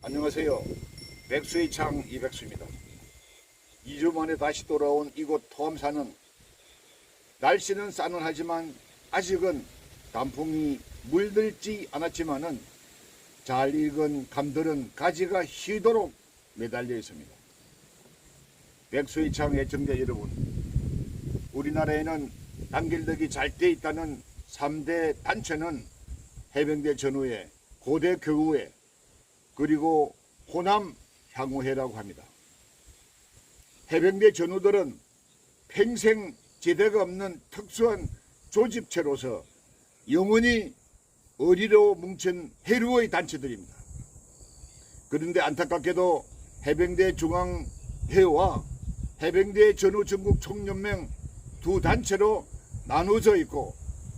안녕하세요. 백수의 창 이백수입니다. 2주 만에 다시 돌아온 이곳 토암산은 날씨는 싸늘하지만 아직은 단풍이 물들지 않았지만은 잘 익은 감들은 가지가 휘도록 매달려 있습니다. 백수의 창 애청자 여러분, 우리나라에는 단길덕이 잘 돼 있다는 3대 단체는 해병대 전후회, 고대 교우회, 그리고 호남 향후회라고 합니다. 해병대 전우들은 평생 제대가 없는 특수한 조직체로서 영원히 어리로 뭉친 해류의 단체들입니다. 그런데 안타깝게도 해병대 중앙회와 해병대 전후 전국 총연맹 두 단체로 나누어져 있고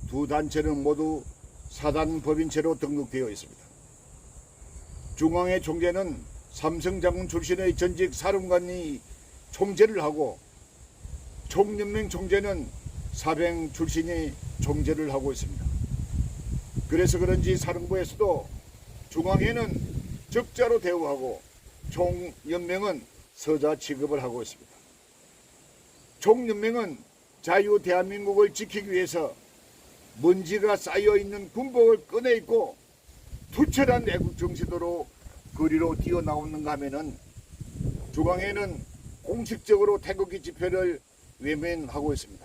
두 단체는 모두 사단법인체로 등록되어 있습니다. 중앙회 총재는 삼성장군 출신의 전직 사령관이 총재를 하고 총연맹 총재는 사병 출신이 총재를 하고 있습니다. 그래서 그런지 사령부에서도 중앙회는 적자로 대우하고 총연맹은 서자 취급을 하고 있습니다. 총연맹은 자유 대한민국을 지키기 위해서 먼지가 쌓여있는 군복을 꺼내입고 투철한 애국 정신으로 거리로 뛰어나오는가 하면은 중앙회는 공식적으로 태극기 집회를 외면하고 있습니다.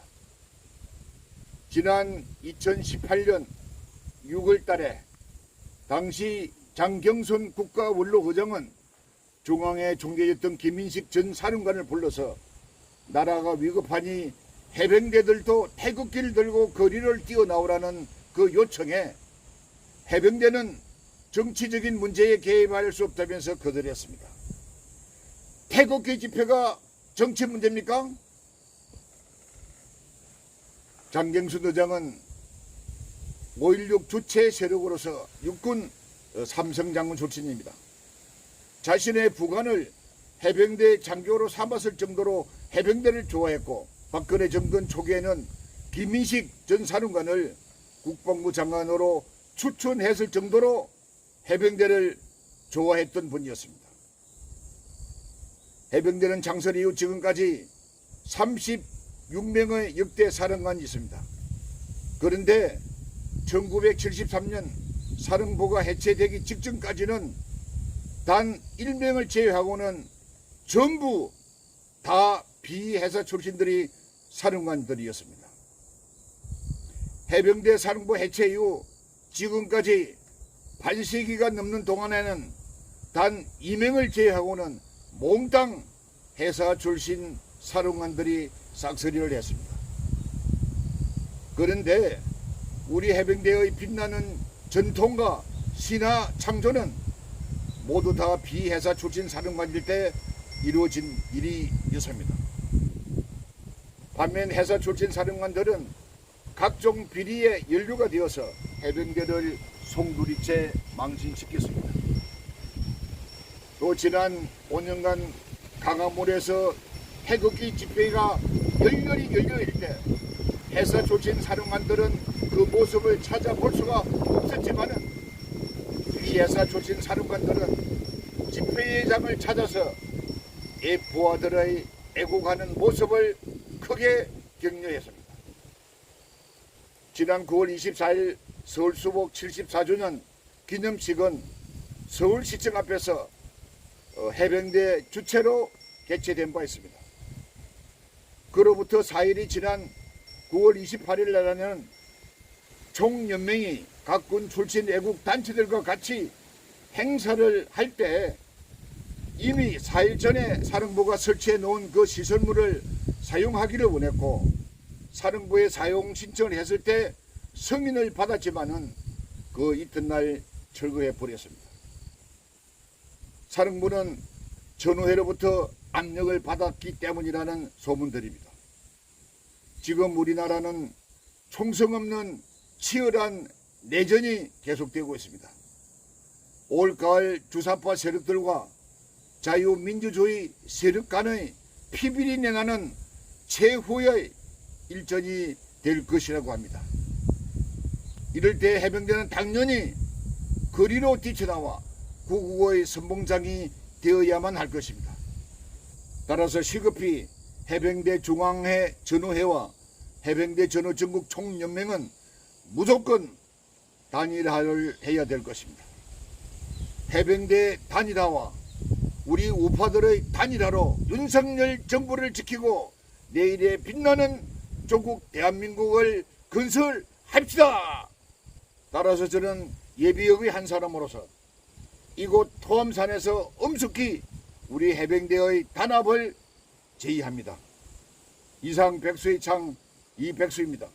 지난 2018년 6월 달에 당시 장경선 국가원로의장은 중앙회 총재였던 김인식 전 사령관을 불러서 나라가 위급하니 해병대들도 태극기를 들고 거리를 뛰어나오라는 그 요청에 해병대는 정치적인 문제에 개입할 수 없다면서 거절했습니다. 태극기 집회가 정치 문제입니까? 장경순 의장은 5.16 주체 세력으로서 육군 삼성장군 출신입니다. 자신의 부관을 해병대 장교로 삼았을 정도로 해병대를 좋아했고 박근혜 정권 초기에는 김인식 전 사령관을 국방부 장관으로 추천했을 정도로 해병대를 좋아했던 분이었습니다. 해병대는 창설 이후 지금까지 36명의 역대 사령관이 있습니다. 그런데 1973년 사령부가 해체되기 직전까지는 단 1명을 제외하고는 전부 다 비회사 출신들이 사령관들이었습니다. 해병대 사령부 해체 이후 지금까지 반세기가 넘는 동안에는 단 2명을 제외하고는 몽땅 회사 출신 사령관들이 싹쓸이를 했습니다. 그런데 우리 해병대의 빛나는 전통과 신화 창조는 모두 다 비회사 출신 사령관일 때 이루어진 일이었습니다. 반면 회사 출신 사령관들은 각종 비리에 연루가 되어서 해병대를 송두리째 망신시켰습니다. 또 지난 5년간 강화문에서 태극기 집회가 열렬히 열려일 때 회사 출신 사령관들은 그 모습을 찾아볼 수가 없었지만은 비회사 출신 사령관들은 집회장을 찾아서 부하들의 애국하는 모습을 크게 격려했습니다. 지난 9월 24일 서울수복 74주년 기념식은 서울시청 앞에서 해병대 주최로 개최된 바 있습니다. 그로부터 4일이 지난 9월 28일 날에는 총연맹이 각 군 출신 애국 단체들과 같이 행사를 할 때 이미 4일 전에 사령부가 설치해 놓은 그 시설물을 사용하기를 원했고 사령부에 사용 신청을 했을 때 승인을 받았지만은 그 이튿날 철거해 버렸습니다. 사령부는 전후회로부터 압력을 받았기 때문이라는 소문들입니다. 지금 우리나라는 총성 없는 치열한 내전이 계속되고 있습니다. 올가을 주사파 세력들과 자유민주주의 세력 간의 피비린내 나는 최후의 일전이 될 것이라고 합니다. 이럴 때 해병대는 당연히 거리로 뛰쳐나와 구국의 선봉장이 되어야만 할 것입니다. 따라서 시급히 해병대 중앙회 전우회와 해병대 전우전국 총연맹은 무조건 단일화를 해야 될 것입니다. 해병대 단일화와 우리 우파들의 단일화로 윤석열 정부를 지키고 내일의 빛나는 조국 대한민국을 건설합시다. 따라서 저는 예비역의 한 사람으로서 이곳 토암산에서 엄숙히 우리 해병대의 단합을 제의합니다. 이상 백수의 창 이백수입니다.